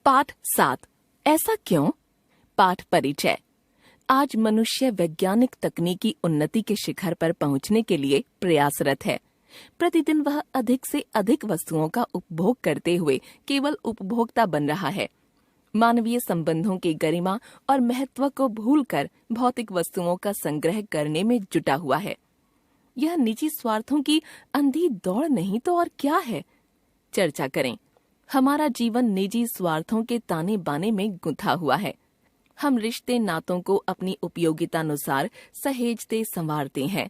पाठ 7। ऐसा क्यों? पाठ परिचय। आज मनुष्य वैज्ञानिक तकनीकी उन्नति के शिखर पर पहुंचने के लिए प्रयासरत है। प्रतिदिन वह अधिक से अधिक वस्तुओं का उपभोग करते हुए केवल उपभोक्ता बन रहा है। मानवीय संबंधों की गरिमा और महत्व को भूलकर भौतिक वस्तुओं का संग्रह करने में जुटा हुआ है। यह निजी स्वार्थों की अंधी दौड़ नहीं तो और क्या है? चर्चा करें। हमारा जीवन निजी स्वार्थों के ताने बाने में गुंथा हुआ है। हम रिश्ते नातों को अपनी उपयोगितानुसार सहेजते संवारते हैं,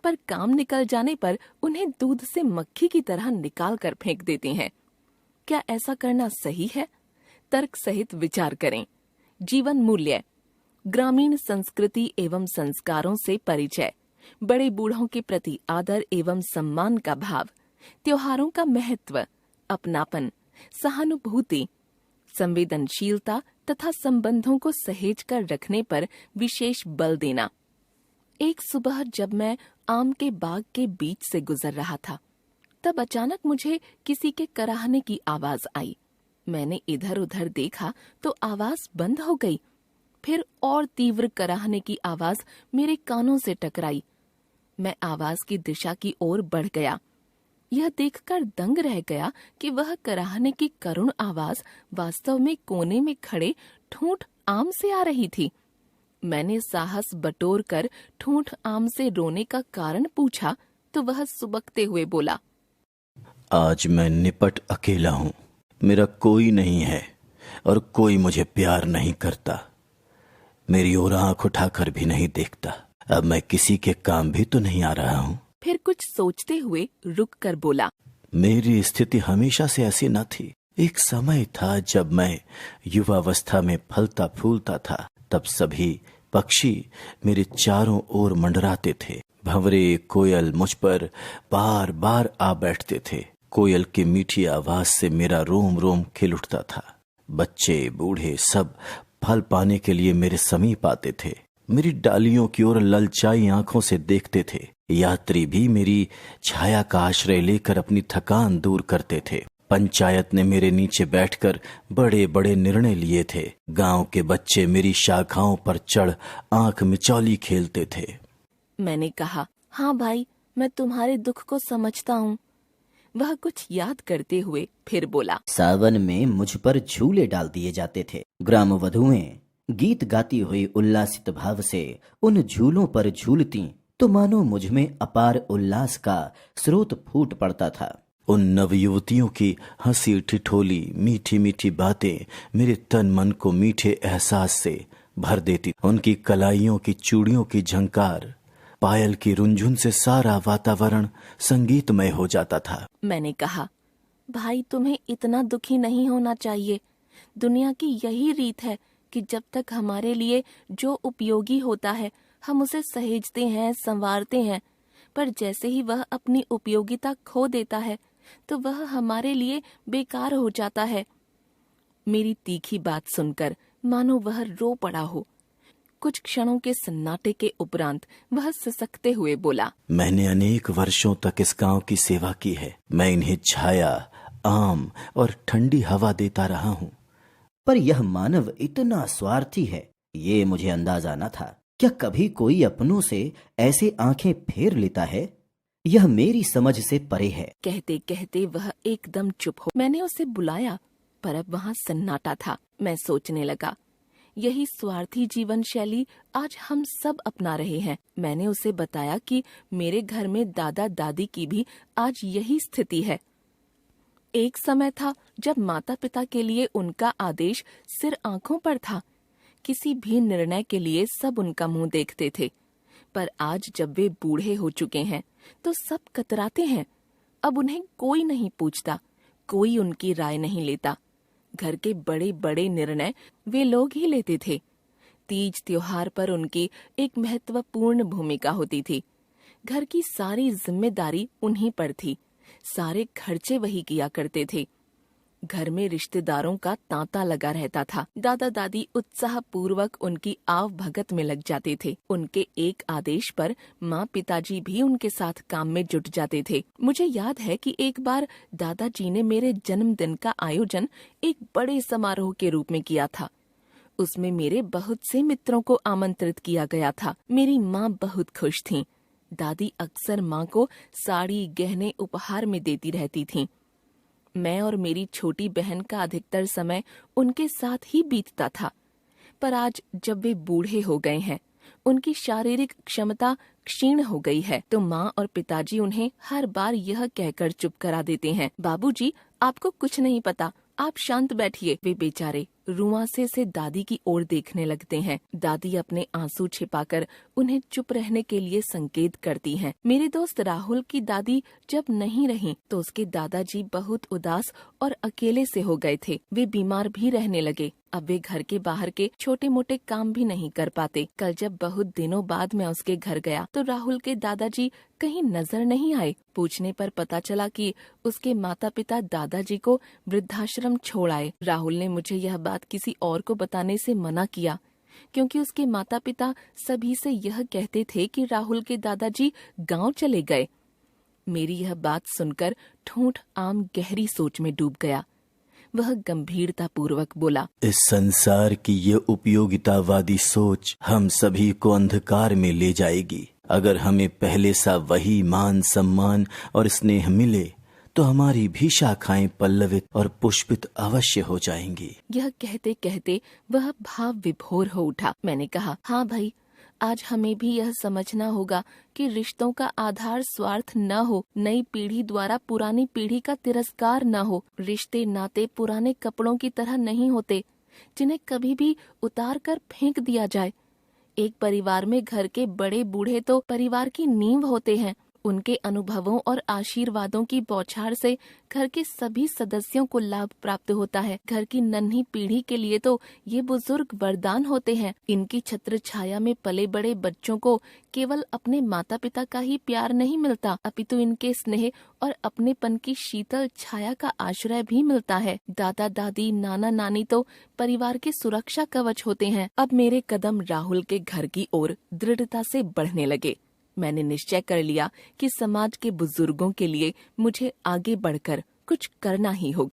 पर काम निकल जाने पर उन्हें दूध से मक्खी की तरह निकाल कर फेंक देते हैं। क्या ऐसा करना सही है? तर्क सहित विचार करें। जीवन मूल्य, ग्रामीण संस्कृति एवं संस्कारों से परिचय, बड़े बूढ़ों के प्रति आदर एवं सम्मान का भाव, त्योहारों का महत्व, अपनापन, सहानुभूति, संवेदनशीलता तथा संबंधों को सहेज कर रखने पर विशेष बल देना। एक सुबह जब मैं आम के बाग के बीच से गुजर रहा था, तब अचानक मुझे किसी के कराहने की आवाज आई। मैंने इधर उधर देखा तो आवाज बंद हो गई। फिर और तीव्र कराहने की आवाज मेरे कानों से टकराई। मैं आवाज की दिशा की ओर बढ़ गया। यह देखकर दंग रह गया कि वह कराहने की करुण आवाज वास्तव में कोने में खड़े ठूंठ आम से आ रही थी। मैंने साहस बटोर कर ठूंठ आम से रोने का कारण पूछा तो वह सुबकते हुए बोला, आज मैं निपट अकेला हूँ। मेरा कोई नहीं है और कोई मुझे प्यार नहीं करता। मेरी ओर आंख उठाकर भी नहीं देखता। अब मैं किसी के काम भी तो नहीं आ रहा हूँ। फिर कुछ सोचते हुए रुक कर बोला, मेरी स्थिति हमेशा से ऐसी न थी। एक समय था जब मैं युवावस्था में फलता फूलता था। तब सभी पक्षी मेरे चारों ओर मंडराते थे। भंवरे कोयल मुझ पर बार बार आ बैठते थे। कोयल की मीठी आवाज से मेरा रोम रोम खिल उठता था। बच्चे बूढ़े सब फल पाने के लिए मेरे समीप आते थे। मेरी डालियों की ओर ललचाई आंखों से देखते थे। यात्री भी मेरी छाया का आश्रय लेकर अपनी थकान दूर करते थे। पंचायत ने मेरे नीचे बैठकर बड़े बड़े निर्णय लिए थे। गांव के बच्चे मेरी शाखाओं पर चढ़ आंख मिचौली खेलते थे। मैंने कहा, हाँ भाई, मैं तुम्हारे दुख को समझता हूँ। वह कुछ याद करते हुए फिर बोला, सावन में मुझ पर झूले डाल दिए जाते थे। ग्राम वधुएं गीत गाती हुई उल्लासित भाव से उन झूलों पर झूलती तो मानो मुझ में अपार उल्लास का स्रोत फूट पड़ता था। उन नवयुवतियों की हंसी ठिठोली मीठी मीठी बातें मेरे तन मन को मीठे एहसास से भर देती। उनकी कलाइयों की चूड़ियों की झंकार, पायल की रुंझुन से सारा वातावरण संगीतमय हो जाता था। मैंने कहा, भाई तुम्हें इतना दुखी नहीं होना चाहिए। दुनिया की यही रीत है कि जब तक हमारे लिए जो उपयोगी होता है हम उसे सहेजते हैं, संवारते हैं, पर जैसे ही वह अपनी उपयोगिता खो देता है तो वह हमारे लिए बेकार हो जाता है। मेरी तीखी बात सुनकर मानो वह रो पड़ा हो। कुछ क्षणों के सन्नाटे के उपरांत वह सिसकते हुए बोला, मैंने अनेक वर्षों तक इस गांव की सेवा की है। मैं इन्हें छाया, आम और ठंडी हवा देता रहा हूँ। पर यह मानव इतना स्वार्थी है, ये मुझे अंदाजा न था। क्या कभी कोई अपनों से ऐसे आंखें फेर लेता है? यह मेरी समझ से परे है। कहते कहते वह एकदम चुप हो। मैंने उसे बुलाया पर अब वहाँ सन्नाटा था। मैं सोचने लगा, यही स्वार्थी जीवन शैली आज हम सब अपना रहे हैं। मैंने उसे बताया कि मेरे घर में दादा दादी की भी आज यही स्थिति है। एक समय था जब माता पिता के लिए उनका आदेश सिर आंखों पर था। किसी भी निर्णय के लिए सब उनका मुंह देखते थे, पर आज जब वे बूढ़े हो चुके हैं तो सब कतराते हैं। अब उन्हें कोई नहीं पूछता, कोई उनकी राय नहीं लेता। घर के बड़े बड़े निर्णय वे लोग ही लेते थे। तीज त्योहार पर उनकी एक महत्वपूर्ण भूमिका होती थी। घर की सारी जिम्मेदारी उन्हीं पर थी। सारे खर्चे वही किया करते थे। घर में रिश्तेदारों का तांता लगा रहता था। दादा दादी उत्साह पूर्वक उनकी आव भगत में लग जाते थे। उनके एक आदेश पर माँ पिताजी भी उनके साथ काम में जुट जाते थे। मुझे याद है कि एक बार दादाजी ने मेरे जन्मदिन का आयोजन एक बड़े समारोह के रूप में किया था। उसमें मेरे बहुत से मित्रों को आमंत्रित किया गया था। मेरी माँ बहुत खुश थीं। दादी अक्सर माँ को साड़ी गहने उपहार में देती रहती थीं। मैं और मेरी छोटी बहन का अधिकतर समय उनके साथ ही बीतता था। पर आज जब वे बूढ़े हो गए हैं, उनकी शारीरिक क्षमता क्षीण हो गई है, तो माँ और पिताजी उन्हें हर बार यह कहकर चुप करा देते हैं, बाबूजी आपको कुछ नहीं पता, आप शांत बैठिए। वे बेचारे रुआंसे से दादी की ओर देखने लगते हैं। दादी अपने आंसू छिपाकर उन्हें चुप रहने के लिए संकेत करती हैं। मेरे दोस्त राहुल की दादी जब नहीं रही तो उसके दादाजी बहुत उदास और अकेले से हो गए थे। वे बीमार भी रहने लगे। अब वे घर के बाहर के छोटे मोटे काम भी नहीं कर पाते। कल जब बहुत दिनों बाद मैं उसके घर गया तो राहुल के दादाजी कहीं नजर नहीं आए। पूछने पर पता चला कि उसके माता पिता दादाजी को वृद्धाश्रम छोड़ आए। राहुल ने मुझे यह बात किसी और को बताने से मना किया, क्योंकि उसके माता पिता सभी से यह कहते थे कि राहुल के दादाजी गांव चले गए। मेरी यह बात सुनकर ठूंठ आम गहरी सोच में डूब गया। वह गंभीरता पूर्वक बोला, इस संसार की ये उपयोगितावादी सोच हम सभी को अंधकार में ले जाएगी। अगर हमें पहले सा वही मान सम्मान और स्नेह मिले तो हमारी भी शाखाएं पल्लवित और पुष्पित अवश्य हो जाएंगी। यह कहते कहते वह भाव विभोर हो उठा। मैंने कहा, हाँ भाई, आज हमें भी यह समझना होगा कि रिश्तों का आधार स्वार्थ न हो, नई पीढ़ी द्वारा पुरानी पीढ़ी का तिरस्कार न हो। रिश्ते नाते पुराने कपड़ों की तरह नहीं होते जिन्हें कभी भी उतार कर फेंक दिया जाए। एक परिवार में घर के बड़े बूढ़े तो परिवार की नींव होते हैं। उनके अनुभवों और आशीर्वादों की बौछार से घर के सभी सदस्यों को लाभ प्राप्त होता है। घर की नन्ही पीढ़ी के लिए तो ये बुजुर्ग वरदान होते हैं। इनकी छत्र छाया में पले बड़े बच्चों को केवल अपने माता पिता का ही प्यार नहीं मिलता, अपितु इनके स्नेह और अपनेपन की शीतल छाया का आश्रय भी मिलता है। दादा दादी नाना नानी तो परिवार के सुरक्षा कवच होते हैं। अब मेरे कदम राहुल के घर की ओर दृढ़ता से बढ़ने लगे। मैंने निश्चय कर लिया कि समाज के बुजुर्गों के लिए मुझे आगे बढ़कर कुछ करना ही होगा।